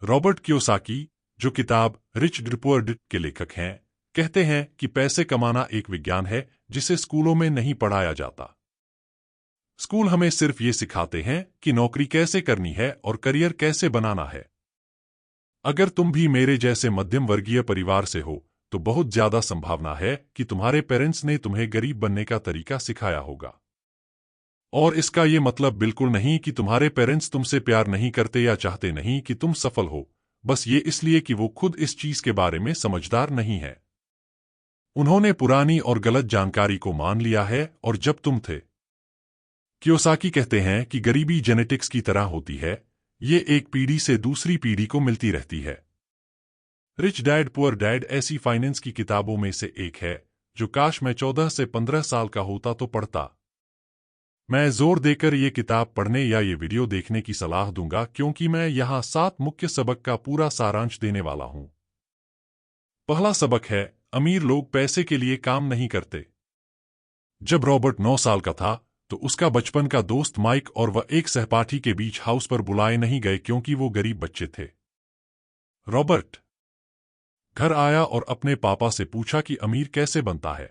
Robert Kiyosaki, जो किताब rich dad poor dad के लेखक हैं, कहते हैं कि पैसे कमाना एक विज्ञान है जिसे स्कूलों में नहीं पढ़ाया जाता। स्कूल हमें सिर्फ ये सिखाते हैं कि नौकरी कैसे करनी है और करियर कैसे बनाना है। अगर तुम भी मेरे जैसे मध्यम वर्गीय परिवार से हो तो बहुत ज्यादा संभावना है कि तुम्हारे पेरेंट्स ने तुम्हें गरीब बनने का तरीका सिखाया होगा। और इसका ये मतलब बिल्कुल नहीं कि तुम्हारे पेरेंट्स तुमसे प्यार नहीं करते या चाहते नहीं कि तुम सफल हो, बस ये इसलिए कि वो खुद इस चीज के बारे में समझदार नहीं है। उन्होंने पुरानी और गलत जानकारी को मान लिया है। और जब तुम थे, कियोसाकी कहते हैं कि गरीबी जेनेटिक्स की तरह होती है, ये एक पीढ़ी से दूसरी पीढ़ी को मिलती रहती है। रिच डैड पुअर डैड ऐसी फाइनेंस की किताबों में से एक है जो काश मैं 14 से 15 साल का होता तो पढ़ता। मैं जोर देकर ये किताब पढ़ने या ये वीडियो देखने की सलाह दूंगा क्योंकि मैं यहाँ 7 मुख्य सबक का पूरा सारांश देने वाला हूँ। पहला सबक है, अमीर लोग पैसे के लिए काम नहीं करते। जब रॉबर्ट 9 साल का था तो उसका बचपन का दोस्त माइक और वह एक सहपाठी के बीच हाउस पर बुलाए नहीं गए क्योंकि वो गरीब बच्चे थे। रॉबर्ट घर आया और अपने पापा से पूछा कि अमीर कैसे बनता है।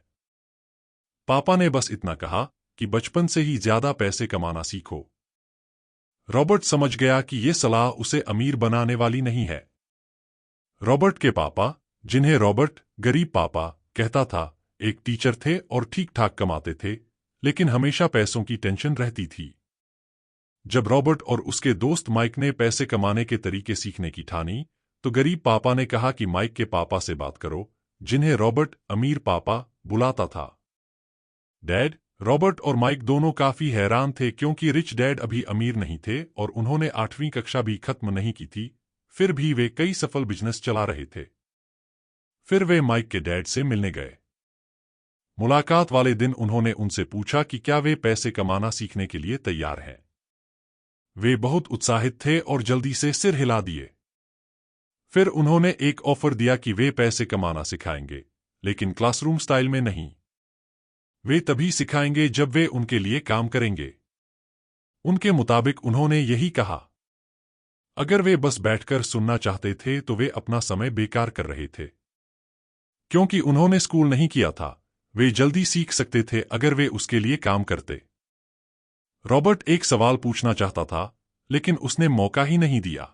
पापा ने बस इतना कहा कि बचपन से ही ज्यादा पैसे कमाना सीखो। रॉबर्ट समझ गया कि यह सलाह उसे अमीर बनाने वाली नहीं है। रॉबर्ट के पापा, जिन्हें रॉबर्ट गरीब पापा कहता था, एक टीचर थे और ठीक ठाक कमाते थे, लेकिन हमेशा पैसों की टेंशन रहती थी। जब रॉबर्ट और उसके दोस्त माइक ने पैसे कमाने के तरीके सीखने की ठानी तो गरीब पापा ने कहा कि माइक के पापा से बात करो, जिन्हें रॉबर्ट अमीर पापा बुलाता था। डैड, रॉबर्ट और माइक दोनों काफी हैरान थे क्योंकि रिच डैड अभी अमीर नहीं थे और उन्होंने 8वीं कक्षा भी खत्म नहीं की थी, फिर भी वे कई सफल बिजनेस चला रहे थे। फिर वे माइक के डैड से मिलने गए। मुलाकात वाले दिन उन्होंने उनसे पूछा कि क्या वे पैसे कमाना सीखने के लिए तैयार हैं। वे बहुत उत्साहित थे और जल्दी से सिर हिला दिए। फिर उन्होंने एक ऑफर दिया कि वे पैसे कमाना सिखाएंगे, लेकिन क्लासरूम स्टाइल में नहीं। वे तभी सिखाएंगे जब वे उनके लिए काम करेंगे। उनके मुताबिक उन्होंने यही कहा। अगर वे बस बैठकर सुनना चाहते थे तो वे अपना समय बेकार कर रहे थे। क्योंकि उन्होंने स्कूल नहीं किया था, वे जल्दी सीख सकते थे अगर वे उसके लिए काम करते। रॉबर्ट एक सवाल पूछना चाहता था, लेकिन उसने मौका ही नहीं दिया।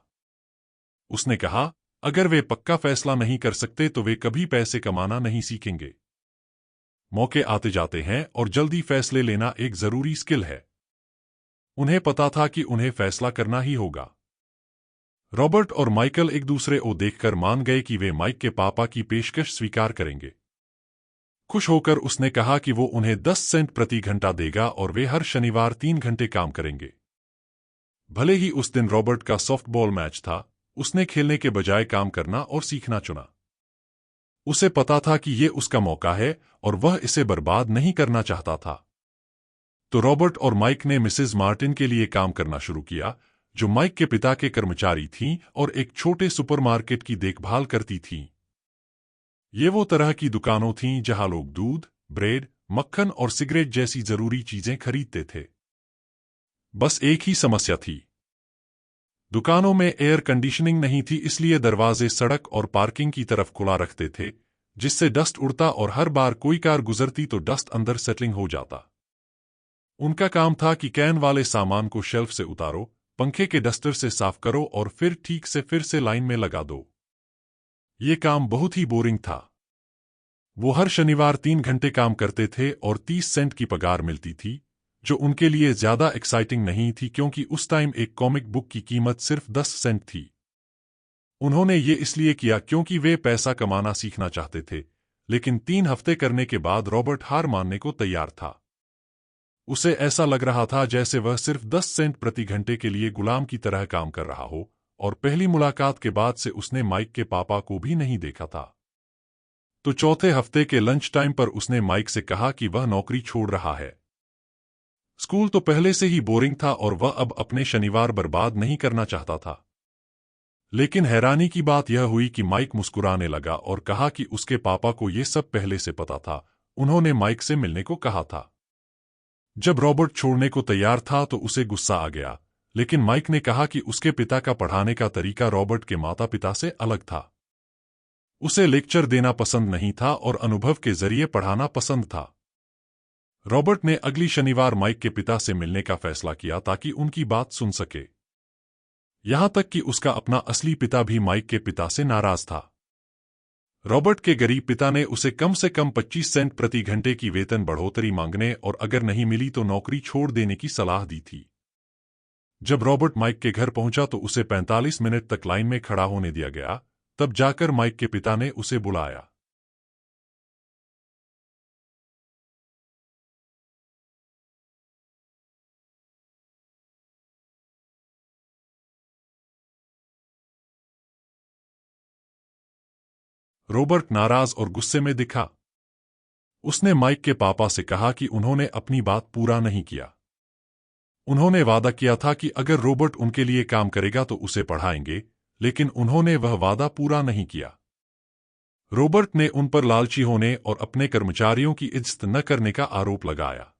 उसने कहा, अगर वे पक्का फैसला नहीं कर सकते तो वे कभी पैसे कमाना नहीं सीखेंगे। मौके आते जाते हैं और जल्दी फैसले लेना एक जरूरी स्किल है। उन्हें पता था कि उन्हें फैसला करना ही होगा। रॉबर्ट और माइकल एक दूसरे को देखकर मान गए कि वे माइक के पापा की पेशकश स्वीकार करेंगे। खुश होकर उसने कहा कि वो उन्हें 10 सेंट प्रति घंटा देगा और वे हर शनिवार 3 घंटे काम करेंगे। भले ही उस दिन रॉबर्ट का सॉफ्टबॉल मैच था, उसने खेलने के बजाय काम करना और सीखना चुना। उसे पता था कि ये उसका मौका है और वह इसे बर्बाद नहीं करना चाहता था। तो रॉबर्ट और माइक ने मिसेस मार्टिन के लिए काम करना शुरू किया, जो माइक के पिता के कर्मचारी थीं और एक छोटे सुपरमार्केट की देखभाल करती थीं। ये वो तरह की दुकानों थीं जहां लोग दूध, ब्रेड, मक्खन और सिगरेट जैसी जरूरी चीजें खरीदते थे। बस एक ही समस्या थी। दुकानों में एयर कंडीशनिंग नहीं थी, इसलिए दरवाजे सड़क और पार्किंग की तरफ खुला रखते थे, जिससे डस्ट उड़ता और हर बार कोई कार गुजरती तो डस्ट अंदर सेटलिंग हो जाता। उनका काम था कि कैन वाले सामान को शेल्फ से उतारो, पंखे के डस्टर से साफ करो और फिर ठीक से फिर से लाइन में लगा दो। ये काम बहुत ही बोरिंग था। वो हर शनिवार 3 घंटे काम करते थे और 30 सेंट की पगार मिलती थी, जो उनके लिए ज्यादा एक्साइटिंग नहीं थी क्योंकि उस टाइम एक कॉमिक बुक की कीमत सिर्फ 10 सेंट थी। उन्होंने ये इसलिए किया क्योंकि वे पैसा कमाना सीखना चाहते थे, लेकिन 3 हफ्ते करने के बाद रॉबर्ट हार मानने को तैयार था। उसे ऐसा लग रहा था जैसे वह सिर्फ 10 सेंट प्रति घंटे के लिए गुलाम की तरह काम कर रहा हो, और पहली मुलाकात के बाद से उसने माइक के पापा को भी नहीं देखा था। तो चौथे हफ्ते के लंच टाइम पर उसने माइक से कहा कि वह नौकरी छोड़ रहा है। स्कूल तो पहले से ही बोरिंग था और वह अब अपने शनिवार बर्बाद नहीं करना चाहता था। लेकिन हैरानी की बात यह हुई कि माइक मुस्कुराने लगा और कहा कि उसके पापा को यह सब पहले से पता था, उन्होंने माइक से मिलने को कहा था। जब रॉबर्ट छोड़ने को तैयार था तो उसे गुस्सा आ गया, लेकिन माइक ने कहा कि उसके पिता का पढ़ाने का तरीका रॉबर्ट के माता पिता से अलग था। उसे लेक्चर देना पसंद नहीं था और अनुभव के जरिए पढ़ाना पसंद था। रॉबर्ट ने अगली शनिवार माइक के पिता से मिलने का फैसला किया ताकि उनकी बात सुन सके। यहां तक कि उसका अपना असली पिता भी माइक के पिता से नाराज था। रॉबर्ट के गरीब पिता ने उसे कम से कम 25 सेंट प्रति घंटे की वेतन बढ़ोतरी मांगने और अगर नहीं मिली तो नौकरी छोड़ देने की सलाह दी थी। जब रॉबर्ट माइक के घर पहुंचा तो उसे 45 मिनट तक लाइन में खड़ा होने दिया गया। तब जाकर माइक के पिता ने उसे बुलाया। रॉबर्ट नाराज और गुस्से में दिखा। उसने माइक के पापा से कहा कि उन्होंने अपनी बात पूरा नहीं किया। उन्होंने वादा किया था कि अगर रॉबर्ट उनके लिए काम करेगा तो उसे पढ़ाएंगे, लेकिन उन्होंने वह वादा पूरा नहीं किया। रॉबर्ट ने उन पर लालची होने और अपने कर्मचारियों की इज्जत न करने का आरोप लगाया।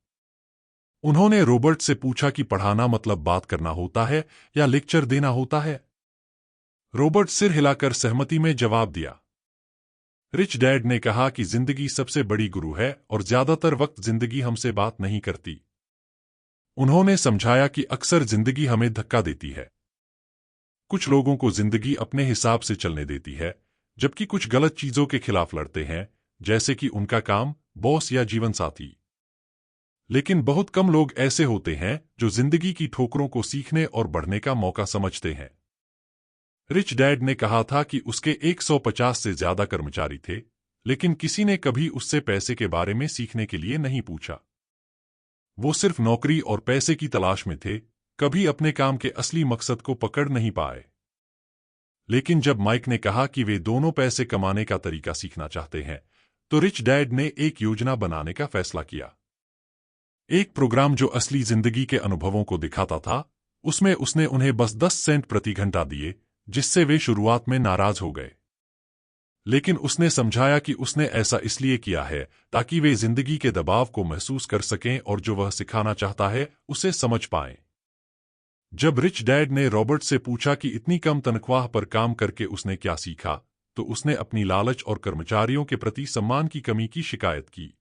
उन्होंने रॉबर्ट से पूछा कि पढ़ाना मतलब बात करना होता है या लेक्चर देना होता है। रॉबर्ट सिर हिलाकर सहमति में जवाब दिया। रिच डैड ने कहा कि जिंदगी सबसे बड़ी गुरु है और ज्यादातर वक्त जिंदगी हमसे बात नहीं करती। उन्होंने समझाया कि अक्सर जिंदगी हमें धक्का देती है। कुछ लोगों को जिंदगी अपने हिसाब से चलने देती है, जबकि कुछ गलत चीजों के खिलाफ लड़ते हैं, जैसे कि उनका काम, बॉस या जीवन साथी। लेकिन बहुत कम लोग ऐसे होते हैं जो जिंदगी की ठोकरों को सीखने और बढ़ने का मौका समझते हैं। रिच डैड ने कहा था कि उसके 150 से ज्यादा कर्मचारी थे, लेकिन किसी ने कभी उससे पैसे के बारे में सीखने के लिए नहीं पूछा। वो सिर्फ नौकरी और पैसे की तलाश में थे, कभी अपने काम के असली मकसद को पकड़ नहीं पाए। लेकिन जब माइक ने कहा कि वे दोनों पैसे कमाने का तरीका सीखना चाहते हैं, तो रिच डैड ने एक योजना बनाने का फैसला किया। एक प्रोग्राम जो असली जिंदगी के अनुभवों को दिखाता था। उसमें उसने उन्हें बस 10 सेंट प्रति घंटा दिए, जिससे वे शुरुआत में नाराज हो गए। लेकिन उसने समझाया कि उसने ऐसा इसलिए किया है ताकि वे जिंदगी के दबाव को महसूस कर सकें और जो वह सिखाना चाहता है उसे समझ पाएं। जब रिच डैड ने रॉबर्ट से पूछा कि इतनी कम तनख्वाह पर काम करके उसने क्या सीखा, तो उसने अपनी लालच और कर्मचारियों के प्रति सम्मान की कमी की शिकायत की।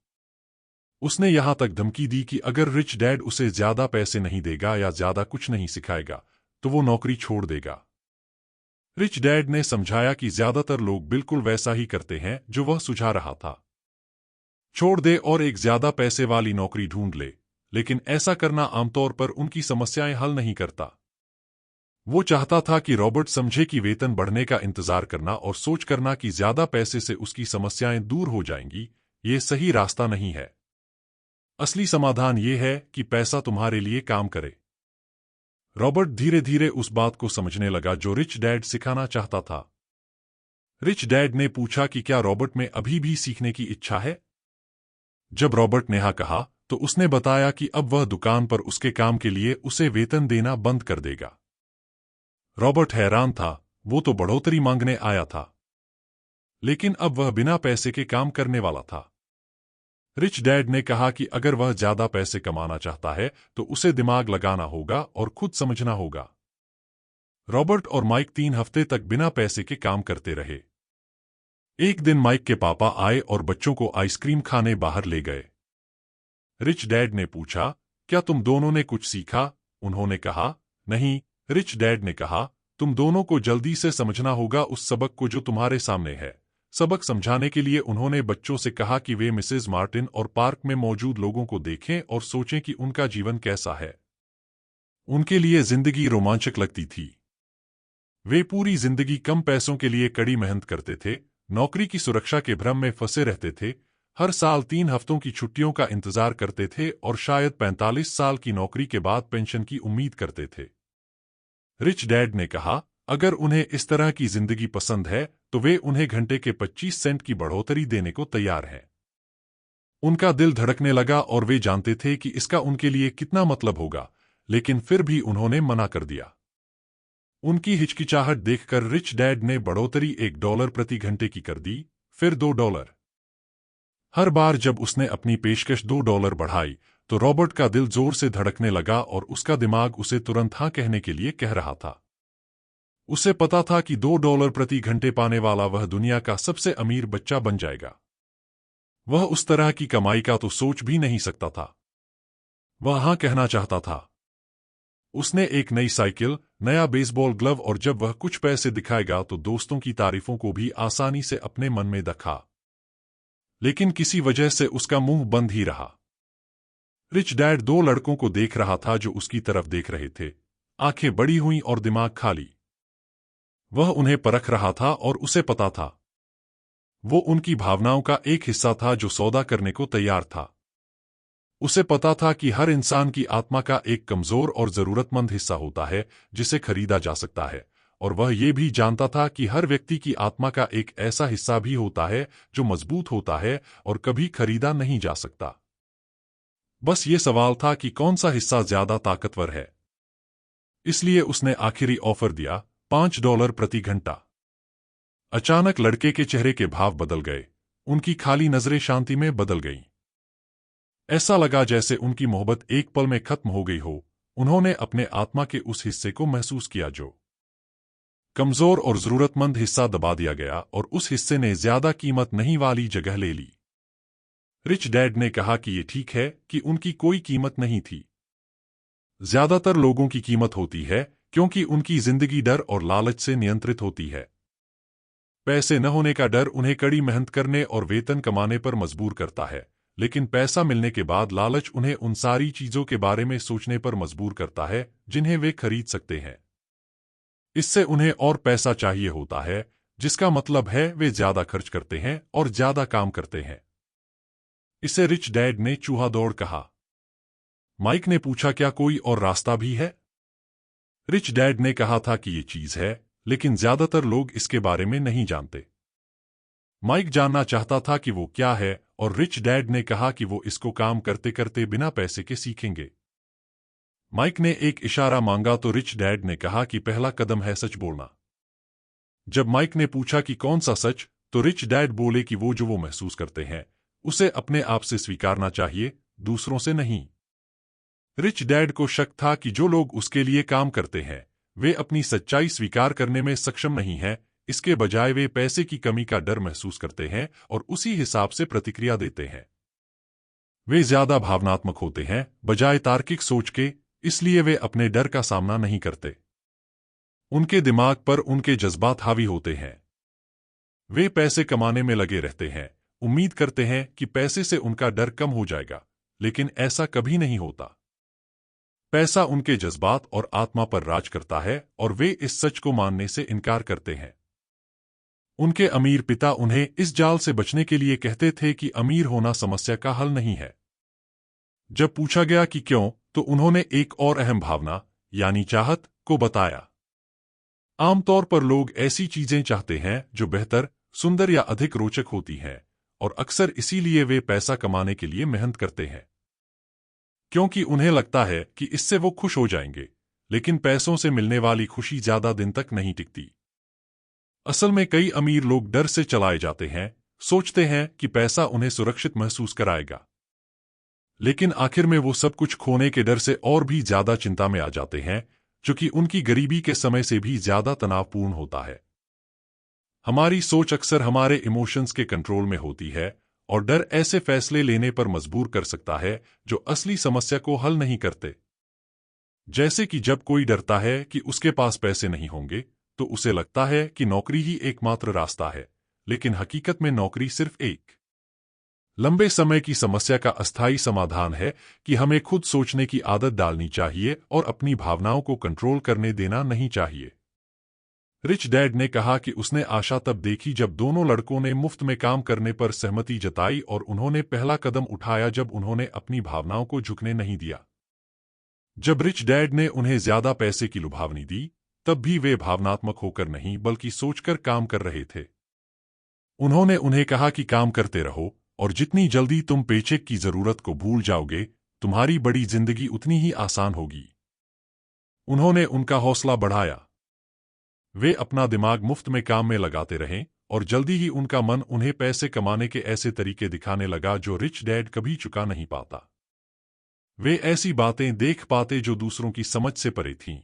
उसने यहां तक धमकी दी कि अगर रिच डैड उसे ज्यादा पैसे नहीं देगा या ज्यादा कुछ नहीं सिखाएगा, तो वो नौकरी छोड़ देगा। रिच डैड ने समझाया कि ज्यादातर लोग बिल्कुल वैसा ही करते हैं जो वह सुझा रहा था। छोड़ दे और एक ज्यादा पैसे वाली नौकरी ढूंढ ले, लेकिन ऐसा करना आमतौर पर उनकी समस्याएं हल नहीं करता। वो चाहता था कि रॉबर्ट समझे कि वेतन बढ़ने का इंतजार करना और सोच करना कि ज्यादा पैसे से उसकी समस्याएं दूर हो जाएंगी, ये सही रास्ता नहीं है। असली समाधान ये है कि पैसा तुम्हारे लिए काम करे। रॉबर्ट धीरे धीरे उस बात को समझने लगा जो रिच डैड सिखाना चाहता था। रिच डैड ने पूछा कि क्या रॉबर्ट में अभी भी सीखने की इच्छा है। जब रॉबर्ट ने हाँ कहा, तो उसने बताया कि अब वह दुकान पर उसके काम के लिए उसे वेतन देना बंद कर देगा। रॉबर्ट हैरान था, वो तो बढ़ोतरी मांगने आया था, लेकिन अब वह बिना पैसे के काम करने वाला था। रिच डैड ने कहा कि अगर वह ज्यादा पैसे कमाना चाहता है तो उसे दिमाग लगाना होगा और खुद समझना होगा। रॉबर्ट और माइक 3 हफ्ते तक बिना पैसे के काम करते रहे। एक दिन माइक के पापा आए और बच्चों को आइसक्रीम खाने बाहर ले गए। रिच डैड ने पूछा, क्या तुम दोनों ने कुछ सीखा? उन्होंने कहा, नहीं। रिच डैड ने कहा, तुम दोनों को जल्दी से समझना होगा उस सबक को जो तुम्हारे सामने है। सबक समझाने के लिए उन्होंने बच्चों से कहा कि वे मिसेज मार्टिन और पार्क में मौजूद लोगों को देखें और सोचें कि उनका जीवन कैसा है। उनके लिए जिंदगी रोमांचक लगती थी। वे पूरी जिंदगी कम पैसों के लिए कड़ी मेहनत करते थे, नौकरी की सुरक्षा के भ्रम में फंसे रहते थे, हर साल 3 हफ्तों की छुट्टियों का इंतजार करते थे और शायद 45 साल की नौकरी के बाद पेंशन की उम्मीद करते थे। रिच डैड ने कहा, अगर उन्हें इस तरह की जिंदगी पसंद है तो वे उन्हें घंटे के 25 सेंट की बढ़ोतरी देने को तैयार हैं। उनका दिल धड़कने लगा और वे जानते थे कि इसका उनके लिए कितना मतलब होगा, लेकिन फिर भी उन्होंने मना कर दिया। उनकी हिचकिचाहट देखकर रिच डैड ने बढ़ोतरी $1 प्रति घंटे की कर दी, फिर $2। हर बार जब उसने अपनी पेशकश $2 बढ़ाई, तो रॉबर्ट का दिल जोर से धड़कने लगा और उसका दिमाग उसे तुरंत हाँ कहने के लिए कह रहा था। उसे पता था कि $2 प्रति घंटे पाने वाला वह दुनिया का सबसे अमीर बच्चा बन जाएगा। वह उस तरह की कमाई का तो सोच भी नहीं सकता था। वह हाँ कहना चाहता था। उसने एक नई साइकिल, नया बेसबॉल ग्लव और जब वह कुछ पैसे दिखाएगा तो दोस्तों की तारीफों को भी आसानी से अपने मन में रखा। लेकिन किसी वजह से उसका मुंह बंद ही रहा। रिच डैड दो लड़कों को देख रहा था जो उसकी तरफ देख रहे थे, आंखें बड़ी हुईं और दिमाग खाली। वह उन्हें परख रहा था और उसे पता था वो उनकी भावनाओं का एक हिस्सा था जो सौदा करने को तैयार था। उसे पता था कि हर इंसान की आत्मा का एक कमजोर और जरूरतमंद हिस्सा होता है जिसे खरीदा जा सकता है, और वह ये भी जानता था कि हर व्यक्ति की आत्मा का एक ऐसा हिस्सा भी होता है जो मजबूत होता है और कभी खरीदा नहीं जा सकता। बस ये सवाल था कि कौन सा हिस्सा ज्यादा ताकतवर है। इसलिए उसने आखिरी ऑफर दिया, $5 प्रति घंटा। अचानक लड़के के चेहरे के भाव बदल गए, उनकी खाली नजरें शांति में बदल गईं। ऐसा लगा जैसे उनकी मोहब्बत एक पल में खत्म हो गई हो। उन्होंने अपने आत्मा के उस हिस्से को महसूस किया जो कमजोर और जरूरतमंद हिस्सा दबा दिया गया, और उस हिस्से ने ज्यादा कीमत नहीं वाली जगह ले ली। रिच डैड ने कहा कि ये ठीक है कि उनकी कोई कीमत नहीं थी। ज्यादातर लोगों की कीमत होती है क्योंकि उनकी जिंदगी डर और लालच से नियंत्रित होती है। पैसे न होने का डर उन्हें कड़ी मेहनत करने और वेतन कमाने पर मजबूर करता है, लेकिन पैसा मिलने के बाद लालच उन्हें उन सारी चीजों के बारे में सोचने पर मजबूर करता है जिन्हें वे खरीद सकते हैं। इससे उन्हें और पैसा चाहिए होता है, जिसका मतलब है वे ज्यादा खर्च करते हैं और ज्यादा काम करते हैं। इसे रिच डैड ने चूहा दौड़ कहा। माइक ने पूछा, क्या कोई और रास्ता भी है? रिच डैड ने कहा था कि ये चीज है, लेकिन ज्यादातर लोग इसके बारे में नहीं जानते। माइक जानना चाहता था कि वो क्या है, और रिच डैड ने कहा कि वो इसको काम करते करते बिना पैसे के सीखेंगे। माइक ने एक इशारा मांगा तो रिच डैड ने कहा कि पहला कदम है सच बोलना। जब माइक ने पूछा कि कौन सा सच, तो रिच डैड बोले कि वो जो वो महसूस करते हैं उसे अपने आप से स्वीकारना चाहिए, दूसरों से नहीं। रिच डैड को शक था कि जो लोग उसके लिए काम करते हैं वे अपनी सच्चाई स्वीकार करने में सक्षम नहीं हैं, इसके बजाय वे पैसे की कमी का डर महसूस करते हैं और उसी हिसाब से प्रतिक्रिया देते हैं। वे ज्यादा भावनात्मक होते हैं बजाय तार्किक सोच के, इसलिए वे अपने डर का सामना नहीं करते। उनके दिमाग पर उनके जज्बात हावी होते हैं। वे पैसे कमाने में लगे रहते हैं, उम्मीद करते हैं कि पैसे से उनका डर कम हो जाएगा, लेकिन ऐसा कभी नहीं होता। पैसा उनके जज्बात और आत्मा पर राज करता है और वे इस सच को मानने से इनकार करते हैं। उनके अमीर पिता उन्हें इस जाल से बचने के लिए कहते थे कि अमीर होना समस्या का हल नहीं है। जब पूछा गया कि क्यों, तो उन्होंने एक और अहम भावना, यानी चाहत, को बताया। आमतौर पर लोग ऐसी चीजें चाहते हैं जो बेहतर, सुंदर या अधिक रोचक होती हैं, और अक्सर इसीलिए वे पैसा कमाने के लिए मेहनत करते हैं, क्योंकि उन्हें लगता है कि इससे वो खुश हो जाएंगे। लेकिन पैसों से मिलने वाली खुशी ज्यादा दिन तक नहीं टिकती। असल में कई अमीर लोग डर से चलाए जाते हैं, सोचते हैं कि पैसा उन्हें सुरक्षित महसूस कराएगा, लेकिन आखिर में वो सब कुछ खोने के डर से और भी ज्यादा चिंता में आ जाते हैं, जो कि उनकी गरीबी के समय से भी ज्यादा तनावपूर्ण होता है। हमारी सोच अक्सर हमारे इमोशंस के कंट्रोल में होती है, और डर ऐसे फैसले लेने पर मजबूर कर सकता है जो असली समस्या को हल नहीं करते। जैसे कि जब कोई डरता है कि उसके पास पैसे नहीं होंगे, तो उसे लगता है कि नौकरी ही एकमात्र रास्ता है, लेकिन हकीकत में नौकरी सिर्फ एक लंबे समय की समस्या का अस्थायी समाधान है कि हमें खुद सोचने की आदत डालनी चाहिए और अपनी भावनाओं को कंट्रोल करने देना नहीं चाहिए। रिच डैड ने कहा कि उसने आशा तब देखी जब दोनों लड़कों ने मुफ्त में काम करने पर सहमति जताई और उन्होंने पहला कदम उठाया जब उन्होंने अपनी भावनाओं को झुकने नहीं दिया। जब रिच डैड ने उन्हें ज्यादा पैसे की लुभावनी दी, तब भी वे भावनात्मक होकर नहीं बल्कि सोचकर काम कर रहे थे। उन्होंने उन्हें कहा कि काम करते रहो, और जितनी जल्दी तुम पेचेक की जरूरत को भूल जाओगे, तुम्हारी बड़ी जिंदगी उतनी ही आसान होगी। उन्होंने उनका हौसला बढ़ाया। वे अपना दिमाग मुफ्त में काम में लगाते रहें, और जल्दी ही उनका मन उन्हें पैसे कमाने के ऐसे तरीके दिखाने लगा जो रिच डैड कभी चुका नहीं पाता। वे ऐसी बातें देख पाते जो दूसरों की समझ से परे थीं।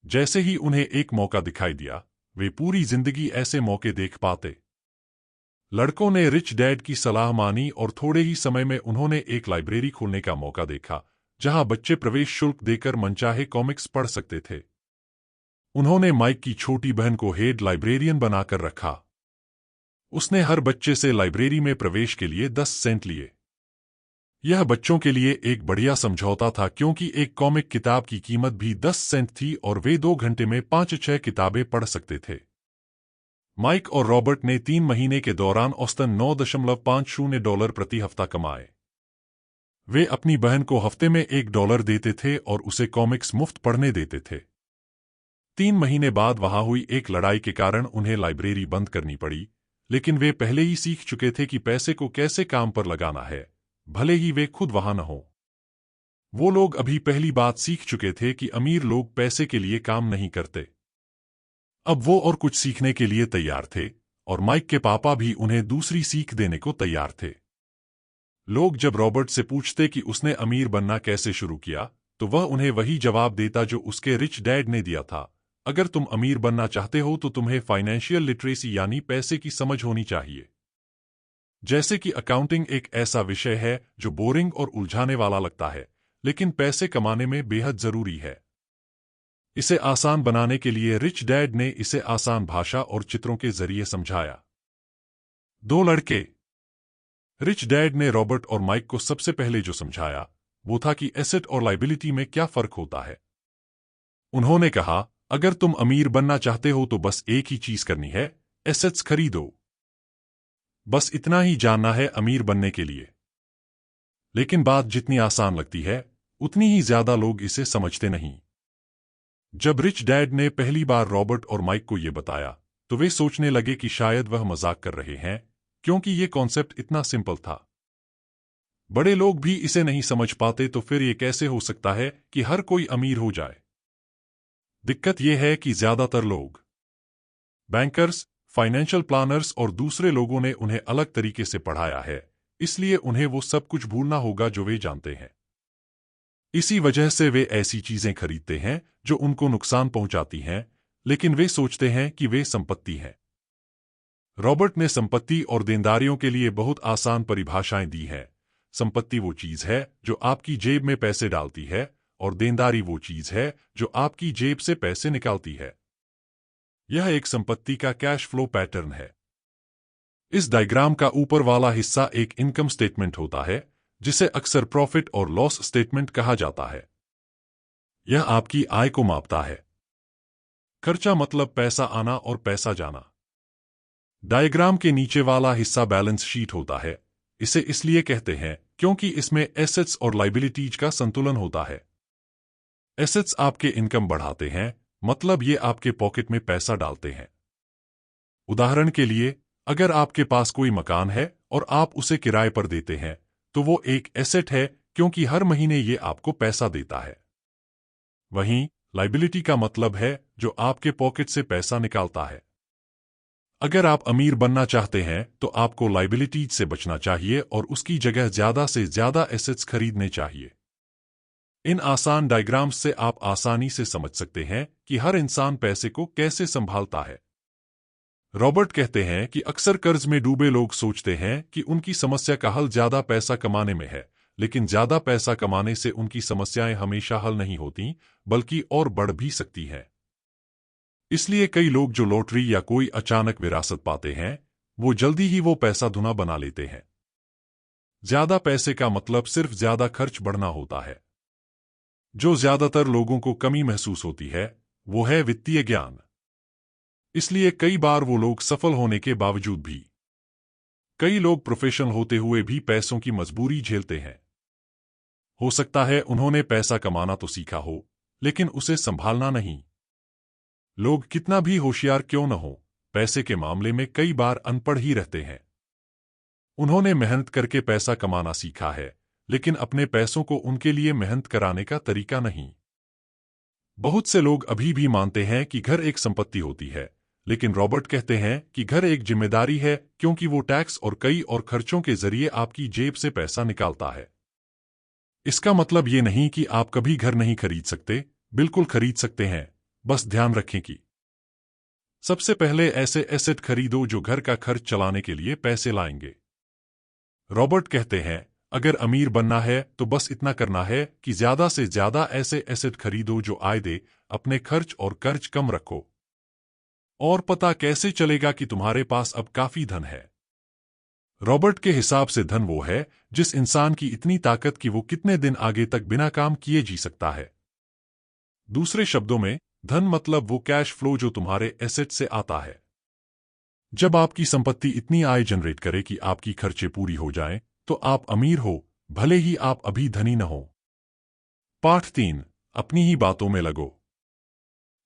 जैसे ही उन्हें एक मौका दिखाई दिया, वे पूरी जिंदगी ऐसे मौके देख पाते। लड़कों ने रिच डैड की सलाह मानी और थोड़े ही समय में उन्होंने एक लाइब्रेरी खोलने का मौका देखा, जहां बच्चे प्रवेश शुल्क देकर मनचाहे कॉमिक्स पढ़ सकते थे। उन्होंने माइक की छोटी बहन को हेड लाइब्रेरियन बनाकर रखा। उसने हर बच्चे से लाइब्रेरी में प्रवेश के लिए 10 सेंट लिए। यह बच्चों के लिए एक बढ़िया समझौता था, क्योंकि एक कॉमिक किताब की कीमत भी 10 सेंट थी और वे 2 घंटे में 5-6 किताबें पढ़ सकते थे। माइक और रॉबर्ट ने 3 महीने के दौरान औसतन $9.50 प्रति हफ्ता कमाए। वे अपनी बहन को हफ्ते में $1 देते थे और उसे कॉमिक्स मुफ्त पढ़ने देते थे। 3 महीने बाद वहां हुई एक लड़ाई के कारण उन्हें लाइब्रेरी बंद करनी पड़ी, लेकिन वे पहले ही सीख चुके थे कि पैसे को कैसे काम पर लगाना है, भले ही वे खुद वहां न हो। वो लोग अभी पहली बात सीख चुके थे कि अमीर लोग पैसे के लिए काम नहीं करते। अब वो और कुछ सीखने के लिए तैयार थे, और माइक के पापा भी उन्हें दूसरी सीख देने को तैयार थे। लोग जब रॉबर्ट से पूछते कि उसने अमीर बनना कैसे शुरू किया, तो वह उन्हें वही जवाब देता जो उसके रिच डैड ने दिया था। अगर तुम अमीर बनना चाहते हो तो तुम्हें फाइनेंशियल लिटरेसी यानी पैसे की समझ होनी चाहिए। जैसे कि अकाउंटिंग एक ऐसा विषय है जो बोरिंग और उलझाने वाला लगता है, लेकिन पैसे कमाने में बेहद जरूरी है। इसे आसान बनाने के लिए रिच डैड ने इसे आसान भाषा और चित्रों के जरिए समझाया। 2 लड़के। रिच डैड ने रॉबर्ट और माइक को सबसे पहले जो समझाया वो था कि एसेट और लाइबिलिटी में क्या फर्क होता है। उन्होंने कहा, अगर तुम अमीर बनना चाहते हो तो बस एक ही चीज करनी है, एसेट्स खरीदो। बस इतना ही जानना है अमीर बनने के लिए। लेकिन बात जितनी आसान लगती है, उतनी ही ज्यादा लोग इसे समझते नहीं। जब रिच डैड ने पहली बार रॉबर्ट और माइक को यह बताया, तो वे सोचने लगे कि शायद वह मजाक कर रहे हैं, क्योंकि यह कॉन्सेप्ट इतना सिंपल था। बड़े लोग भी इसे नहीं समझ पाते, तो फिर यह कैसे हो सकता है कि हर कोई अमीर हो जाए। दिक्कत यह है कि ज्यादातर लोग, बैंकर्स, फाइनेंशियल प्लानर्स और दूसरे लोगों ने उन्हें अलग तरीके से पढ़ाया है, इसलिए उन्हें वो सब कुछ भूलना होगा जो वे जानते हैं। इसी वजह से वे ऐसी चीजें खरीदते हैं जो उनको नुकसान पहुंचाती हैं, लेकिन वे सोचते हैं कि वे संपत्ति हैं। रॉबर्ट ने संपत्ति और देनदारियों के लिए बहुत आसान परिभाषाएं दी हैं। संपत्ति वो चीज है जो आपकी जेब में पैसे डालती है, और देनदारी वो चीज है जो आपकी जेब से पैसे निकालती है। यह एक संपत्ति का कैश फ्लो पैटर्न है। इस डायग्राम का ऊपर वाला हिस्सा एक इनकम स्टेटमेंट होता है, जिसे अक्सर प्रॉफिट और लॉस स्टेटमेंट कहा जाता है। यह आपकी आय को मापता है। खर्चा मतलब पैसा आना और पैसा जाना। डायग्राम के नीचे वाला हिस्सा बैलेंस शीट होता है। इसे इसलिए कहते हैं क्योंकि इसमें एसेट्स और लाइबिलिटीज का संतुलन होता है। एसेट्स आपके इनकम बढ़ाते हैं, मतलब ये आपके पॉकेट में पैसा डालते हैं। उदाहरण के लिए, अगर आपके पास कोई मकान है और आप उसे किराए पर देते हैं, तो वो एक एसेट है, क्योंकि हर महीने ये आपको पैसा देता है। वहीं लाइबिलिटी का मतलब है जो आपके पॉकेट से पैसा निकालता है। अगर आप अमीर बनना चाहते हैं तो आपको लाइबिलिटीज से बचना चाहिए और उसकी जगह ज्यादा से ज्यादा एसेट्स खरीदने चाहिए। इन आसान डायग्राम्स से आप आसानी से समझ सकते हैं कि हर इंसान पैसे को कैसे संभालता है। रॉबर्ट कहते हैं कि अक्सर कर्ज में डूबे लोग सोचते हैं कि उनकी समस्या का हल ज्यादा पैसा कमाने में है, लेकिन ज्यादा पैसा कमाने से उनकी समस्याएं हमेशा हल नहीं होती, बल्कि और बढ़ भी सकती हैं। इसलिए कई लोग जो लॉटरी या कोई अचानक विरासत पाते हैं, वो जल्दी ही वो पैसा धुना बना लेते हैं। ज्यादा पैसे का मतलब सिर्फ ज्यादा खर्च बढ़ना होता है। जो ज्यादातर लोगों को कमी महसूस होती है, वो है वित्तीय ज्ञान। इसलिए कई बार वो लोग सफल होने के बावजूद भी, कई लोग प्रोफेशनल होते हुए भी पैसों की मजबूरी झेलते हैं। हो सकता है उन्होंने पैसा कमाना तो सीखा हो, लेकिन उसे संभालना नहीं। लोग कितना भी होशियार क्यों न हो, पैसे के मामले में कई बार अनपढ़ ही रहते हैं। उन्होंने मेहनत करके पैसा कमाना सीखा है, लेकिन अपने पैसों को उनके लिए मेहनत कराने का तरीका नहीं। बहुत से लोग अभी भी मानते हैं कि घर एक संपत्ति होती है, लेकिन रॉबर्ट कहते हैं कि घर एक जिम्मेदारी है, क्योंकि वो टैक्स और कई और खर्चों के जरिए आपकी जेब से पैसा निकालता है। इसका मतलब ये नहीं कि आप कभी घर नहीं खरीद सकते, बिल्कुल खरीद सकते हैं, बस ध्यान रखें कि सबसे पहले ऐसे एसेट खरीदो जो घर का खर्च चलाने के लिए पैसे लाएंगे। रॉबर्ट कहते हैं, अगर अमीर बनना है तो बस इतना करना है कि ज्यादा से ज्यादा ऐसे एसेट खरीदो जो आय दे, अपने खर्च और कर्ज कम रखो। और पता कैसे चलेगा कि तुम्हारे पास अब काफी धन है? रॉबर्ट के हिसाब से धन वो है जिस इंसान की इतनी ताकत कि वो कितने दिन आगे तक बिना काम किए जी सकता है। दूसरे शब्दों में, धन मतलब वो कैश फ्लो जो तुम्हारे एसेट से आता है। जब आपकी संपत्ति इतनी आय जनरेट करे कि आपकी खर्चे पूरी हो जाएं, तो आप अमीर हो, भले ही आप अभी धनी न हो। पाठ 3, अपनी ही बातों में लगो।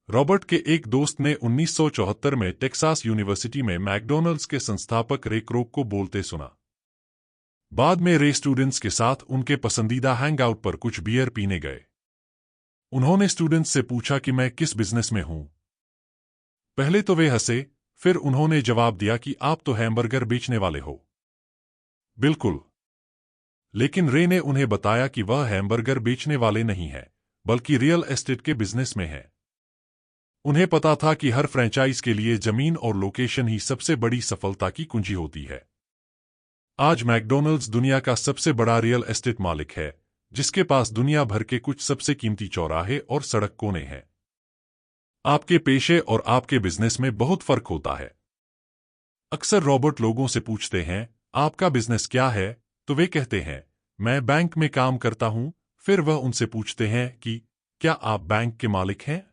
रॉबर्ट के एक दोस्त ने 1974 में टेक्सास यूनिवर्सिटी में मैकडॉनल्ड्स के संस्थापक रे क्रोक को बोलते सुना। बाद में रे स्टूडेंट्स के साथ उनके पसंदीदा हैंगआउट पर कुछ बियर पीने गए। उन्होंने स्टूडेंट्स से पूछा कि मैं किस बिजनेस में हूं। पहले तो वे हंसे, फिर उन्होंने जवाब दिया कि आप तो हैमबर्गर बेचने वाले हो। बिल्कुल। लेकिन रे ने उन्हें बताया कि वह हैमबर्गर बेचने वाले नहीं है, बल्कि रियल एस्टेट के बिजनेस में है। उन्हें पता था कि हर फ्रेंचाइज के लिए जमीन और लोकेशन ही सबसे बड़ी सफलता की कुंजी होती है। आज मैकडॉनल्ड्स दुनिया का सबसे बड़ा रियल एस्टेट मालिक है, जिसके पास दुनिया भर के कुछ सबसे कीमती चौराहे और सड़क कोने हैं। आपके पेशे और आपके बिजनेस में बहुत फर्क होता है। अक्सर रॉबर्ट लोगों से पूछते हैं, आपका बिजनेस क्या है? तो वे कहते हैं, मैं बैंक में काम करता हूं। फिर वह उनसे पूछते हैं कि क्या आप बैंक के मालिक हैं?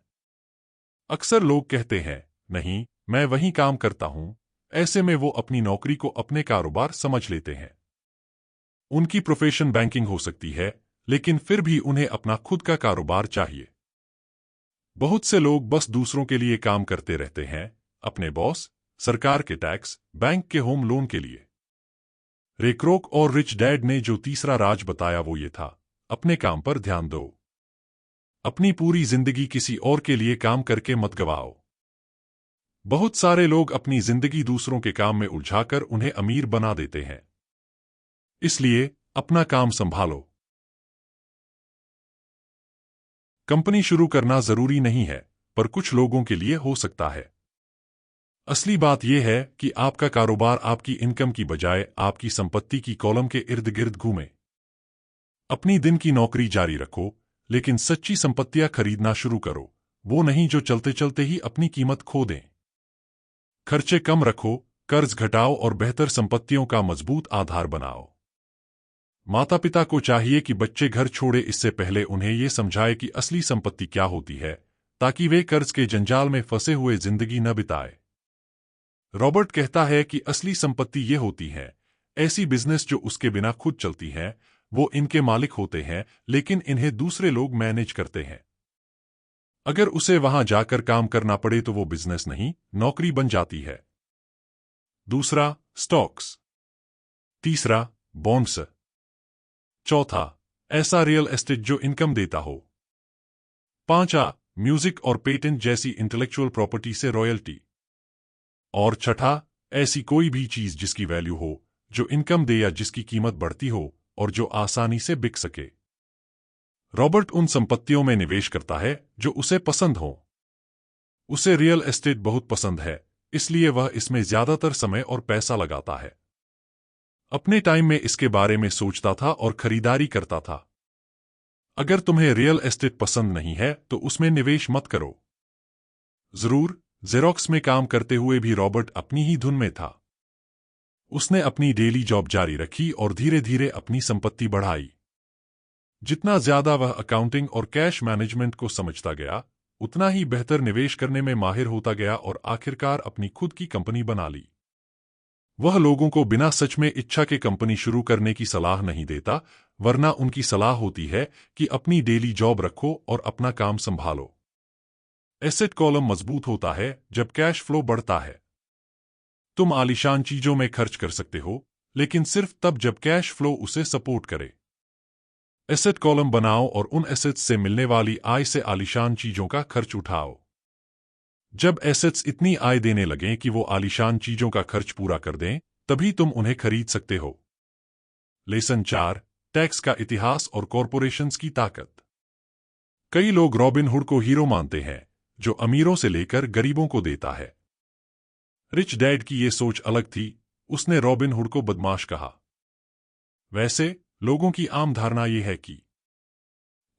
अक्सर लोग कहते हैं, नहीं, मैं वहीं काम करता हूं। ऐसे में वो अपनी नौकरी को अपने कारोबार समझ लेते हैं। उनकी प्रोफेशन बैंकिंग हो सकती है, लेकिन फिर भी उन्हें अपना खुद का कारोबार चाहिए। बहुत से लोग बस दूसरों के लिए काम करते रहते हैं, अपने बॉस, सरकार के टैक्स, बैंक के होम लोन के लिए। रे क्रोक और रिच डैड ने जो तीसरा राज बताया वो ये था, अपने काम पर ध्यान दो। अपनी पूरी जिंदगी किसी और के लिए काम करके मत गवाओ। बहुत सारे लोग अपनी जिंदगी दूसरों के काम में उलझाकर उन्हें अमीर बना देते हैं। इसलिए अपना काम संभालो। कंपनी शुरू करना जरूरी नहीं है, पर कुछ लोगों के लिए हो सकता है। असली बात यह है कि आपका कारोबार आपकी इनकम की बजाय आपकी संपत्ति की कॉलम के इर्द गिर्द घूमे। अपनी दिन की नौकरी जारी रखो, लेकिन सच्ची संपत्तियां खरीदना शुरू करो, वो नहीं जो चलते चलते ही अपनी कीमत खो दें। खर्चे कम रखो, कर्ज घटाओ और बेहतर संपत्तियों का मजबूत आधार बनाओ। माता पिता को चाहिए कि बच्चे घर छोड़े इससे पहले उन्हें ये समझाए कि असली संपत्ति क्या होती है, ताकि वे कर्ज के जंजाल में फंसे हुए जिंदगी न बिताए। रॉबर्ट कहता है कि असली संपत्ति ये होती है, ऐसी बिजनेस जो उसके बिना खुद चलती हैं, वो इनके मालिक होते हैं, लेकिन इन्हें दूसरे लोग मैनेज करते हैं। अगर उसे वहां जाकर काम करना पड़े तो वो बिजनेस नहीं, नौकरी बन जाती है। दूसरा, स्टॉक्स। तीसरा, बॉन्ड्स। चौथा, ऐसा रियल एस्टेट जो इनकम देता हो। पांचवा, म्यूजिक और पेटेंट जैसी इंटेलेक्चुअल प्रॉपर्टी से रॉयल्टी। और छठा, ऐसी कोई भी चीज जिसकी वैल्यू हो, जो इनकम दे या जिसकी कीमत बढ़ती हो और जो आसानी से बिक सके। रॉबर्ट उन संपत्तियों में निवेश करता है जो उसे पसंद हो। उसे रियल एस्टेट बहुत पसंद है, इसलिए वह इसमें ज्यादातर समय और पैसा लगाता है। अपने टाइम में इसके बारे में सोचता था और खरीदारी करता था। अगर तुम्हें रियल एस्टेट पसंद नहीं है तो उसमें निवेश मत करो। जरूर, जेरोक्स में काम करते हुए भी रॉबर्ट अपनी ही धुन में था। उसने अपनी डेली जॉब जारी रखी और धीरे धीरे अपनी संपत्ति बढ़ाई। जितना ज्यादा वह अकाउंटिंग और कैश मैनेजमेंट को समझता गया, उतना ही बेहतर निवेश करने में माहिर होता गया और आखिरकार अपनी खुद की कंपनी बना ली। वह लोगों को बिना सच में इच्छा के कंपनी शुरू करने की सलाह नहीं देता, वरना उनकी सलाह होती है कि अपनी डेली जॉब रखो और अपना काम संभालो। एसेट कॉलम मजबूत होता है जब कैश फ्लो बढ़ता है। तुम आलीशान चीजों में खर्च कर सकते हो, लेकिन सिर्फ तब जब कैश फ्लो उसे सपोर्ट करे। एसेट कॉलम बनाओ और उन एसेट्स से मिलने वाली आय से आलीशान चीजों का खर्च उठाओ। जब एसेट्स इतनी आय देने लगें कि वो आलीशान चीजों का खर्च पूरा कर दें, तभी तुम उन्हें खरीद सकते हो। लेसन 4, टैक्स का इतिहास और कॉरपोरेशंस की ताकत। कई लोग रॉबिन हुड को हीरो मानते हैं, जो अमीरों से लेकर गरीबों को देता है। रिच डैड की ये सोच अलग थी, उसने रॉबिन हुड को बदमाश कहा। वैसे लोगों की आम धारणा यह है कि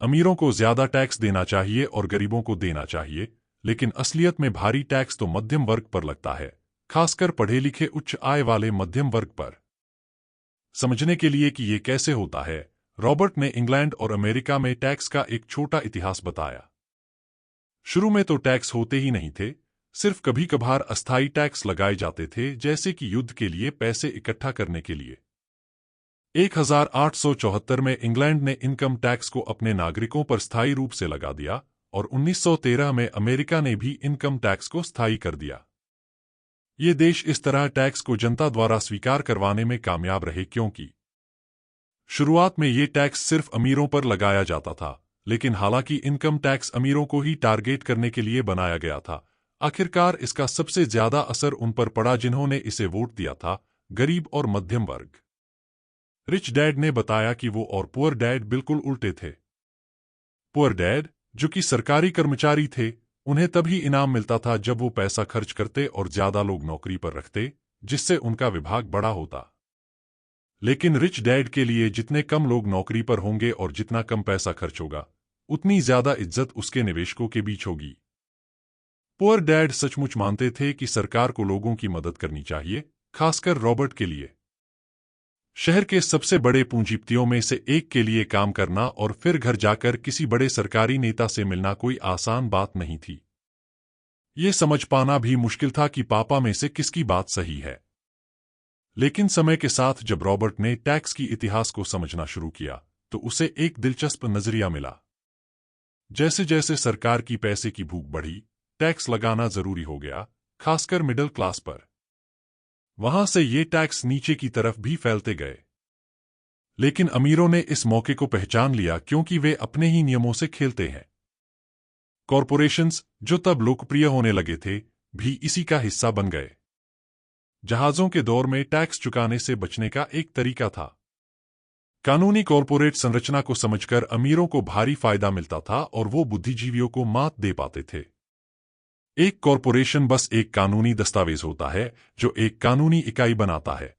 अमीरों को ज्यादा टैक्स देना चाहिए और गरीबों को देना चाहिए, लेकिन असलियत में भारी टैक्स तो मध्यम वर्ग पर लगता है, खासकर पढ़े लिखे उच्च आय वाले मध्यम वर्ग पर। समझने के लिए कि यह कैसे होता है, रॉबर्ट ने इंग्लैंड और अमेरिका में टैक्स का एक छोटा इतिहास बताया। शुरू में तो टैक्स होते ही नहीं थे, सिर्फ कभी कभार अस्थायी टैक्स लगाए जाते थे, जैसे कि युद्ध के लिए पैसे इकट्ठा करने के लिए। 1874 में इंग्लैंड ने इनकम टैक्स को अपने नागरिकों पर स्थायी रूप से लगा दिया और 1913 में अमेरिका ने भी इनकम टैक्स को स्थायी कर दिया। ये देश इस तरह टैक्स को जनता द्वारा स्वीकार करवाने में कामयाब रहे, क्योंकि शुरुआत में ये टैक्स सिर्फ अमीरों पर लगाया जाता था, लेकिन हालांकि इनकम टैक्स अमीरों को ही टारगेट करने के लिए बनाया गया था, आखिरकार इसका सबसे ज्यादा असर उन पर पड़ा जिन्होंने इसे वोट दिया था, गरीब और मध्यम वर्ग। रिच डैड ने बताया कि वो और पुअर डैड बिल्कुल उल्टे थे। पुअर डैड, जो कि सरकारी कर्मचारी थे, उन्हें तभी इनाम मिलता था जब वो पैसा खर्च करते और ज्यादा लोग नौकरी पर रखते, जिससे उनका विभाग बड़ा होता। लेकिन रिच डैड के लिए जितने कम लोग नौकरी पर होंगे और जितना कम पैसा खर्च होगा, उतनी ज्यादा इज्जत उसके निवेशकों के बीच होगी। पुअर डैड सचमुच मानते थे कि सरकार को लोगों की मदद करनी चाहिए, खासकर रॉबर्ट के लिए। शहर के सबसे बड़े पूंजीपतियों में से एक के लिए काम करना और फिर घर जाकर किसी बड़े सरकारी नेता से मिलना कोई आसान बात नहीं थी। ये समझ पाना भी मुश्किल था कि पापा में से किसकी बात सही है। लेकिन समय के साथ जब रॉबर्ट ने टैक्स की इतिहास को समझना शुरू किया, तो उसे एक दिलचस्प नजरिया मिला। जैसे जैसे सरकार की पैसे की भूख बढ़ी, टैक्स लगाना जरूरी हो गया, खासकर मिडिल क्लास पर। वहां से ये टैक्स नीचे की तरफ भी फैलते गए। लेकिन अमीरों ने इस मौके को पहचान लिया, क्योंकि वे अपने ही नियमों से खेलते हैं। कॉरपोरेशंस, जो तब लोकप्रिय होने लगे थे, भी इसी का हिस्सा बन गए। जहाजों के दौर में टैक्स चुकाने से बचने का एक तरीका था। कानूनी कॉरपोरेट संरचना को समझकर अमीरों को भारी फायदा मिलता था और वो बुद्धिजीवियों को मात दे पाते थे। एक कॉरपोरेशन बस एक कानूनी दस्तावेज होता है, जो एक कानूनी इकाई बनाता है।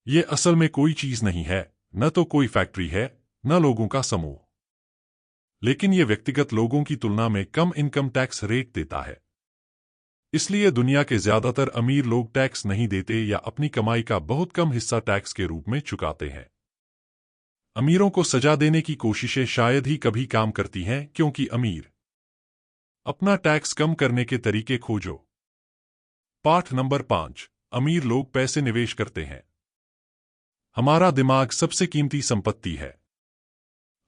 ये असल में कोई चीज नहीं है, न तो कोई फैक्ट्री है, न लोगों का समूह। लेकिन ये व्यक्तिगत लोगों की तुलना में कम इनकम टैक्स रेट देता है। इसलिए दुनिया के ज्यादातर अमीर लोग टैक्स नहीं देते या अपनी कमाई का बहुत कम हिस्सा टैक्स के रूप में चुकाते हैं। अमीरों को सजा देने की कोशिशें शायद ही कभी काम करती हैं, क्योंकि अमीर अपना टैक्स कम करने के तरीके खोजो। पाठ नंबर 5, अमीर लोग पैसे निवेश करते हैं। हमारा दिमाग सबसे कीमती संपत्ति है।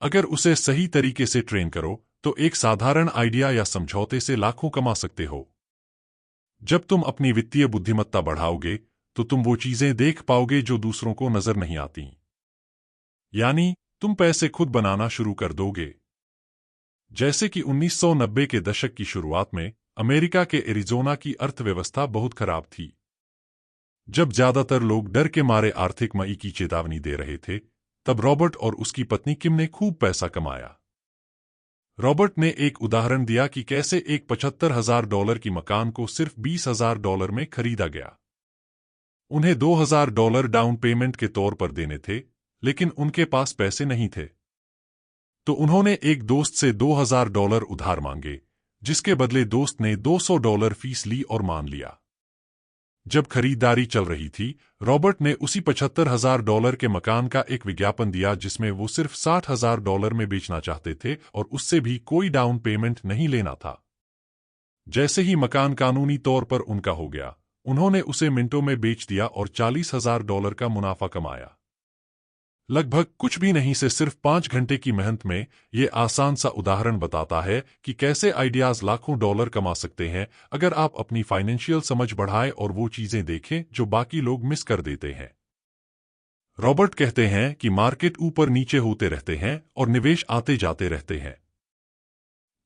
अगर उसे सही तरीके से ट्रेन करो, तो एक साधारण आइडिया या समझौते से लाखों कमा सकते हो। जब तुम अपनी वित्तीय बुद्धिमत्ता बढ़ाओगे, तो तुम वो चीजें देख पाओगे जो दूसरों को नजर नहीं आती। यानी तुम पैसे खुद बनाना शुरू कर दोगे। जैसे कि 1990 के दशक की शुरुआत में अमेरिका के एरिज़ोना की अर्थव्यवस्था बहुत खराब थी। जब ज्यादातर लोग डर के मारे आर्थिक मई की चेतावनी दे रहे थे, तब रॉबर्ट और उसकी पत्नी किम ने खूब पैसा कमाया। रॉबर्ट ने एक उदाहरण दिया कि कैसे एक $75,000 की मकान को सिर्फ $20,000 में खरीदा गया। उन्हें $2,000 डाउन पेमेंट के तौर पर देने थे, लेकिन उनके पास पैसे नहीं थे। तो उन्होंने एक दोस्त से $2,000 उधार मांगे, जिसके बदले दोस्त ने $200 फीस ली और मान लिया। जब खरीदारी चल रही थी, रॉबर्ट ने उसी $75,000 के मकान का एक विज्ञापन दिया, जिसमें वो सिर्फ $60,000 में बेचना चाहते थे और उससे भी कोई डाउन पेमेंट नहीं लेना था। जैसे ही मकान कानूनी तौर पर उनका हो गया, उन्होंने उसे मिनटों में बेच दिया और $40,000 का मुनाफा कमाया। लगभग कुछ भी नहीं से सिर्फ 5 घंटे की मेहनत में। ये आसान सा उदाहरण बताता है कि कैसे आइडियाज लाखों डॉलर कमा सकते हैं, अगर आप अपनी फाइनेंशियल समझ बढ़ाएं और वो चीजें देखें जो बाकी लोग मिस कर देते हैं। रॉबर्ट कहते हैं कि मार्केट ऊपर नीचे होते रहते हैं और निवेश आते जाते रहते हैं।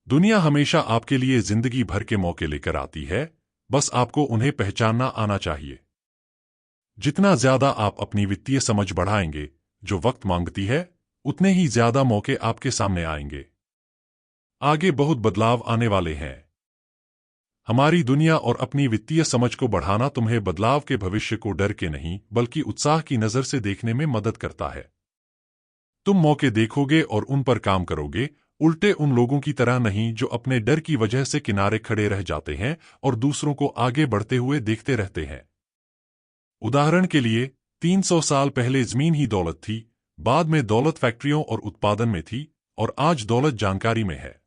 दुनिया हमेशा आपके लिए जिंदगी भर के मौके लेकर आती है, बस आपको उन्हें पहचानना आना चाहिए। जितना ज्यादा आप अपनी वित्तीय समझ बढ़ाएंगे, जो वक्त मांगती है, उतने ही ज्यादा मौके आपके सामने आएंगे। आगे बहुत बदलाव आने वाले हैं। हमारी दुनिया और अपनी वित्तीय समझ को बढ़ाना तुम्हें बदलाव के भविष्य को डर के नहीं बल्कि उत्साह की नजर से देखने में मदद करता है। तुम मौके देखोगे और उन पर काम करोगे, उल्टे उन लोगों की तरह नहीं जो अपने डर की वजह से किनारे खड़े रह जाते हैं और दूसरों को आगे बढ़ते हुए देखते रहते हैं। उदाहरण के लिए, 300 साल पहले जमीन ही दौलत थी, बाद में दौलत फैक्ट्रियों और उत्पादन में थी, और आज दौलत जानकारी में है।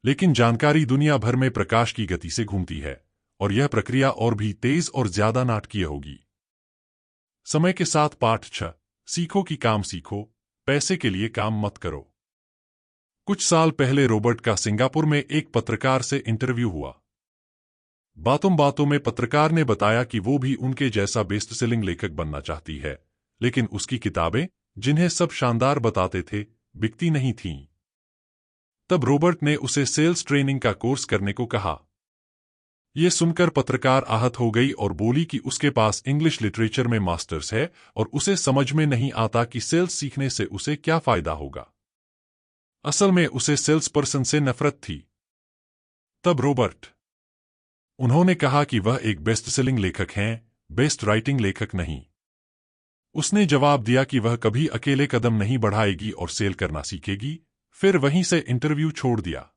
लेकिन जानकारी दुनिया भर में प्रकाश की गति से घूमती है, और यह प्रक्रिया और भी तेज और ज्यादा नाटकीय होगी। समय के साथ पाठ 6 सीखो कि काम सीखो, पैसे के लिए काम मत करो। कुछ साल पहले रॉबर्ट का सिंगापुर में एक पत्रकार से इंटरव्यू हुआ। बातों बातों में पत्रकार ने बताया कि वो भी उनके जैसा बेस्ट सेलिंग लेखक बनना चाहती है, लेकिन उसकी किताबें, जिन्हें सब शानदार बताते थे, बिकती नहीं थीं। तब रॉबर्ट ने उसे सेल्स ट्रेनिंग का कोर्स करने को कहा। यह सुनकर पत्रकार आहत हो गई और बोली कि उसके पास इंग्लिश लिटरेचर में मास्टर्स है और उसे समझ में नहीं आता कि सेल्स सीखने से उसे क्या फायदा होगा। असल में उसे सेल्स पर्सन से नफरत थी। तब रॉबर्ट, उन्होंने कहा कि वह एक बेस्ट सेलिंग लेखक हैं, बेस्ट राइटिंग लेखक नहीं। उसने जवाब दिया कि वह कभी अकेले कदम नहीं बढ़ाएगी और सेल करना सीखेगी, फिर वहीं से इंटरव्यू छोड़ दिया।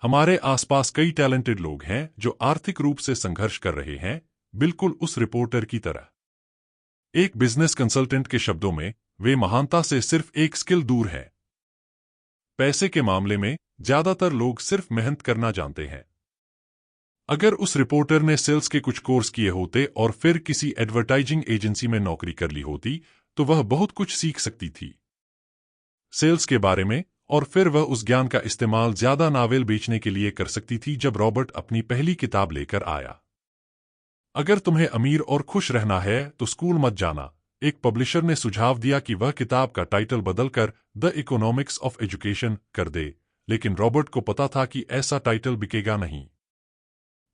हमारे आसपास कई टैलेंटेड लोग हैं जो आर्थिक रूप से संघर्ष कर रहे हैं, बिल्कुल उस रिपोर्टर की तरह। एक बिजनेस कंसल्टेंट के शब्दों में, वे महानता से सिर्फ एक स्किल दूर हैं। पैसे के मामले में ज्यादातर लोग सिर्फ मेहनत करना जानते हैं। अगर उस रिपोर्टर ने सेल्स के कुछ कोर्स किए होते और फिर किसी एडवर्टाइजिंग एजेंसी में नौकरी कर ली होती, तो वह बहुत कुछ सीख सकती थी सेल्स के बारे में, और फिर वह उस ज्ञान का इस्तेमाल ज्यादा नावेल बेचने के लिए कर सकती थी जब रॉबर्ट अपनी पहली किताब लेकर आया। अगर तुम्हें अमीर और खुश रहना है तो स्कूल मत जाना, एक पब्लिशर ने सुझाव दिया कि वह किताब का टाइटल बदलकर द इकोनॉमिक्स ऑफ एजुकेशन कर दे, लेकिन रॉबर्ट को पता था कि ऐसा टाइटल बिकेगा नहीं।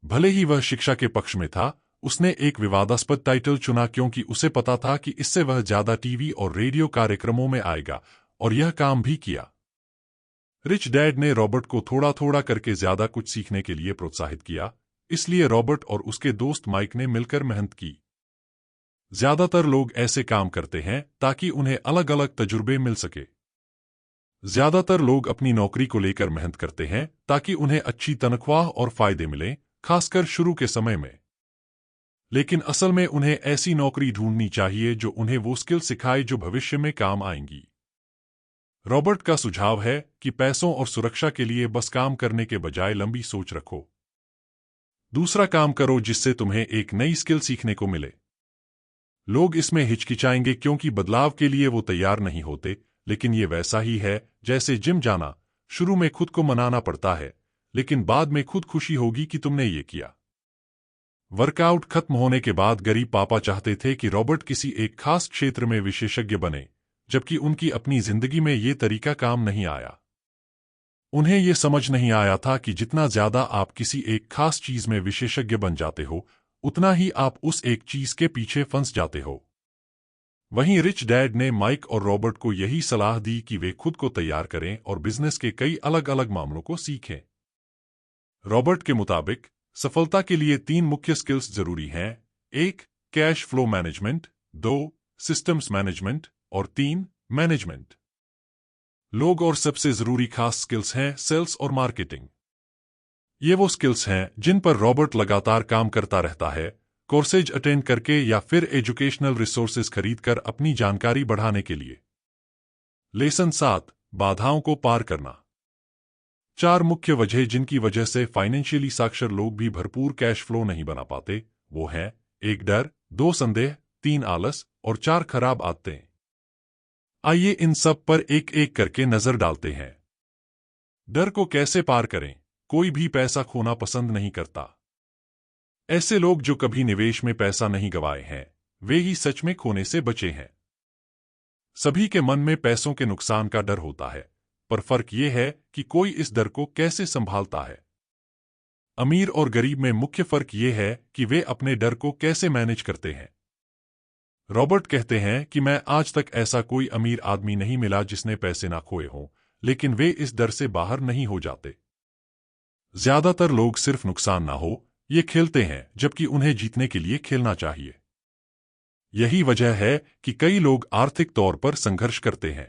भले ही वह शिक्षा के पक्ष में था, उसने एक विवादास्पद टाइटल चुना क्योंकि उसे पता था कि इससे वह ज्यादा टीवी और रेडियो कार्यक्रमों में आएगा, और यह काम भी किया। रिच डैड ने रॉबर्ट को थोड़ा थोड़ा करके ज्यादा कुछ सीखने के लिए प्रोत्साहित किया, इसलिए रॉबर्ट और उसके दोस्त माइक ने मिलकर मेहनत की। ज्यादातर लोग ऐसे काम करते हैं ताकि उन्हें अलग अलग तजुर्बे मिल सके। ज्यादातर लोग अपनी नौकरी को लेकर मेहनत करते हैं ताकि उन्हें अच्छी तनख्वाह और फायदे मिलें, खासकर शुरू के समय में। लेकिन असल में उन्हें ऐसी नौकरी ढूंढनी चाहिए जो उन्हें वो स्किल सिखाए जो भविष्य में काम आएंगी। रॉबर्ट का सुझाव है कि पैसों और सुरक्षा के लिए बस काम करने के बजाय लंबी सोच रखो। दूसरा काम करो जिससे तुम्हें एक नई स्किल सीखने को मिले। लोग इसमें हिचकिचाएंगे क्योंकि बदलाव के लिए वो तैयार नहीं होते, लेकिन ये वैसा ही है जैसे जिम जाना। शुरू में खुद को मनाना पड़ता है, लेकिन बाद में खुद खुशी होगी कि तुमने ये किया। वर्कआउट खत्म होने के बाद गरीब पापा चाहते थे कि रॉबर्ट किसी एक खास क्षेत्र में विशेषज्ञ बने, जबकि उनकी अपनी जिंदगी में ये तरीका काम नहीं आया। उन्हें यह समझ नहीं आया था कि जितना ज्यादा आप किसी एक खास चीज में विशेषज्ञ बन जाते हो, उतना ही आप उस एक चीज के पीछे फंस जाते हो। वहीं रिच डैड ने माइक और रॉबर्ट को यही सलाह दी कि वे खुद को तैयार करें और बिजनेस के कई अलग अलग मामलों को सीखें। रॉबर्ट के मुताबिक सफलता के लिए 3 मुख्य स्किल्स जरूरी हैं। 1. Cash flow management, 2. Systems management, और 3. मैनेजमेंट। लोग और सबसे जरूरी खास स्किल्स हैं सेल्स और मार्केटिंग। ये वो स्किल्स हैं जिन पर रॉबर्ट लगातार काम करता रहता है, कोर्सेज अटेंड करके या फिर एजुकेशनल रिसोर्सेज खरीदकर अपनी जानकारी बढ़ाने के लिए। लेसन 7. बाधाओं को पार करना। 4 मुख्य वजह जिनकी वजह से फाइनेंशियली साक्षर लोग भी भरपूर कैश फ्लो नहीं बना पाते, वो हैं 1. डर, 2. संदेह, 3. आलस, और 4. खराब आदतें। आइए इन सब पर एक एक करके नजर डालते हैं। डर को कैसे पार करें? कोई भी पैसा खोना पसंद नहीं करता। ऐसे लोग जो कभी निवेश में पैसा नहीं गंवाए हैं, वे ही सच में खोने से बचे हैं। सभी के मन में पैसों के नुकसान का डर होता है, पर फर्क यह है कि कोई इस डर को कैसे संभालता है। अमीर और गरीब में मुख्य फर्क यह है कि वे अपने डर को कैसे मैनेज करते हैं। रॉबर्ट कहते हैं कि मैं आज तक ऐसा कोई अमीर आदमी नहीं मिला जिसने पैसे ना खोए हों, लेकिन वे इस डर से बाहर नहीं हो जाते। ज्यादातर लोग सिर्फ नुकसान ना हो ये खेलते हैं, जबकि उन्हें जीतने के लिए खेलना चाहिए। यही वजह है कि कई लोग आर्थिक तौर पर संघर्ष करते हैं।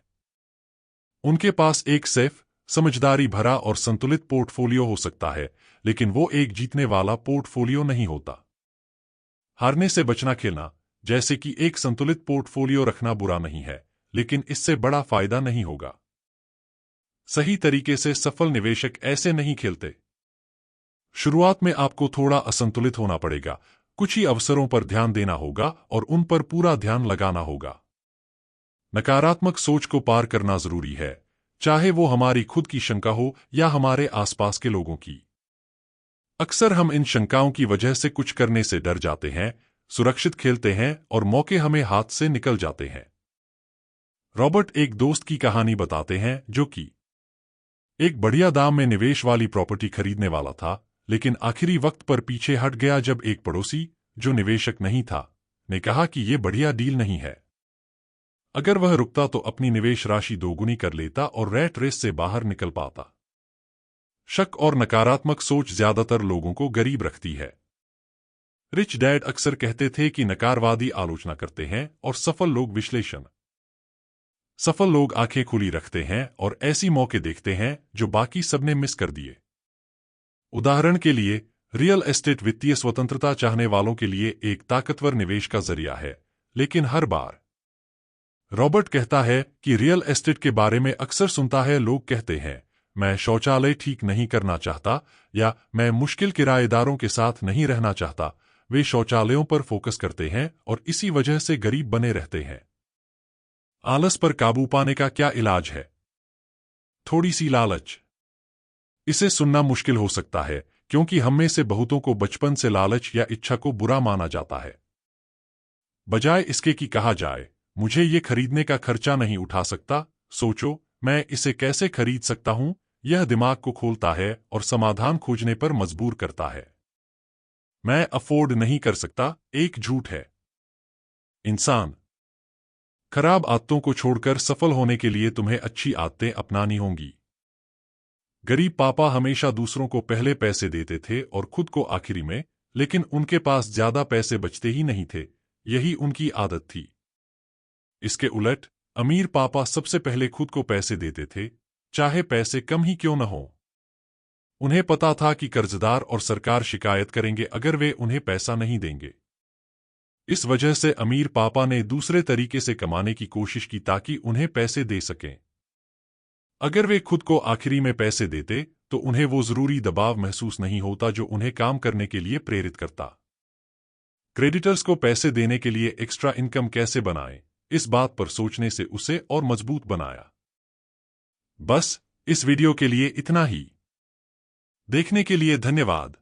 उनके पास एक सेफ, समझदारी भरा और संतुलित पोर्टफोलियो हो सकता है, लेकिन वो एक जीतने वाला पोर्टफोलियो नहीं होता। हारने से बचना खेलना, जैसे कि एक संतुलित पोर्टफोलियो रखना बुरा नहीं है, लेकिन इससे बड़ा फायदा नहीं होगा। सही तरीके से सफल निवेशक ऐसे नहीं खेलते। शुरुआत में आपको थोड़ा असंतुलित होना पड़ेगा, कुछ ही अवसरों पर ध्यान देना होगा और उन पर पूरा ध्यान लगाना होगा। नकारात्मक सोच को पार करना जरूरी है, चाहे वो हमारी खुद की शंका हो या हमारे आसपास के लोगों की। अक्सर हम इन शंकाओं की वजह से कुछ करने से डर जाते हैं, सुरक्षित खेलते हैं और मौके हमें हाथ से निकल जाते हैं। रॉबर्ट एक दोस्त की कहानी बताते हैं जो कि एक बढ़िया दाम में निवेश वाली प्रॉपर्टी खरीदने वाला था, लेकिन आखिरी वक्त पर पीछे हट गया जब एक पड़ोसी, जो निवेशक नहीं था, ने कहा कि यह बढ़िया डील नहीं है। अगर वह रुकता तो अपनी निवेश राशि दोगुनी कर लेता और रैट रेस से बाहर निकल पाता। शक और नकारात्मक सोच ज्यादातर लोगों को गरीब रखती है। रिच डैड अक्सर कहते थे कि नकारवादी आलोचना करते हैं और सफल लोग विश्लेषण। सफल लोग आंखें खुली रखते हैं और ऐसी मौके देखते हैं जो बाकी सबने मिस कर दिए। उदाहरण के लिए, रियल एस्टेट वित्तीय स्वतंत्रता चाहने वालों के लिए एक ताकतवर निवेश का जरिया है, लेकिन हर बार। रॉबर्ट कहता है कि रियल एस्टेट के बारे में अक्सर सुनता है, लोग कहते हैं, मैं शौचालय ठीक नहीं करना चाहता या मैं मुश्किल किराएदारों के साथ नहीं रहना चाहता। वे शौचालयों पर फोकस करते हैं और इसी वजह से गरीब बने रहते हैं। आलस पर काबू पाने का क्या इलाज है? थोड़ी सी लालच। इसे सुनना मुश्किल हो सकता है, क्योंकि हम में से बहुतों को बचपन से लालच या इच्छा को बुरा माना जाता है। बजाय इसके कि कहा जाए, मुझे ये खरीदने का खर्चा नहीं उठा सकता, सोचो, मैं इसे कैसे खरीद सकता हूं। यह दिमाग को खोलता है और समाधान खोजने पर मजबूर करता है। मैं अफोर्ड नहीं कर सकता एक झूठ है। इंसान। खराब आदतों को छोड़कर सफल होने के लिए तुम्हें अच्छी आदतें अपनानी होंगी। गरीब पापा हमेशा दूसरों को पहले पैसे देते थे और खुद को आखिरी में, लेकिन उनके पास ज्यादा पैसे बचते ही नहीं थे। यही उनकी आदत थी। इसके उलट, अमीर पापा सबसे पहले खुद को पैसे देते थे, चाहे पैसे कम ही क्यों न हो। उन्हें पता था कि कर्जदार और सरकार शिकायत करेंगे अगर वे उन्हें पैसा नहीं देंगे। इस वजह से अमीर पापा ने दूसरे तरीके से कमाने की कोशिश की ताकि उन्हें पैसे दे सकें। अगर वे खुद को आखिरी में पैसे देते तो उन्हें वो जरूरी दबाव महसूस नहीं होता जो उन्हें काम करने के लिए प्रेरित करता। क्रेडिटर्स को पैसे देने के लिए एक्स्ट्रा इनकम कैसे बनाएं, इस बात पर सोचने से उसे और मजबूत बनाया। बस, इस वीडियो के लिए इतना ही। देखने के लिए धन्यवाद।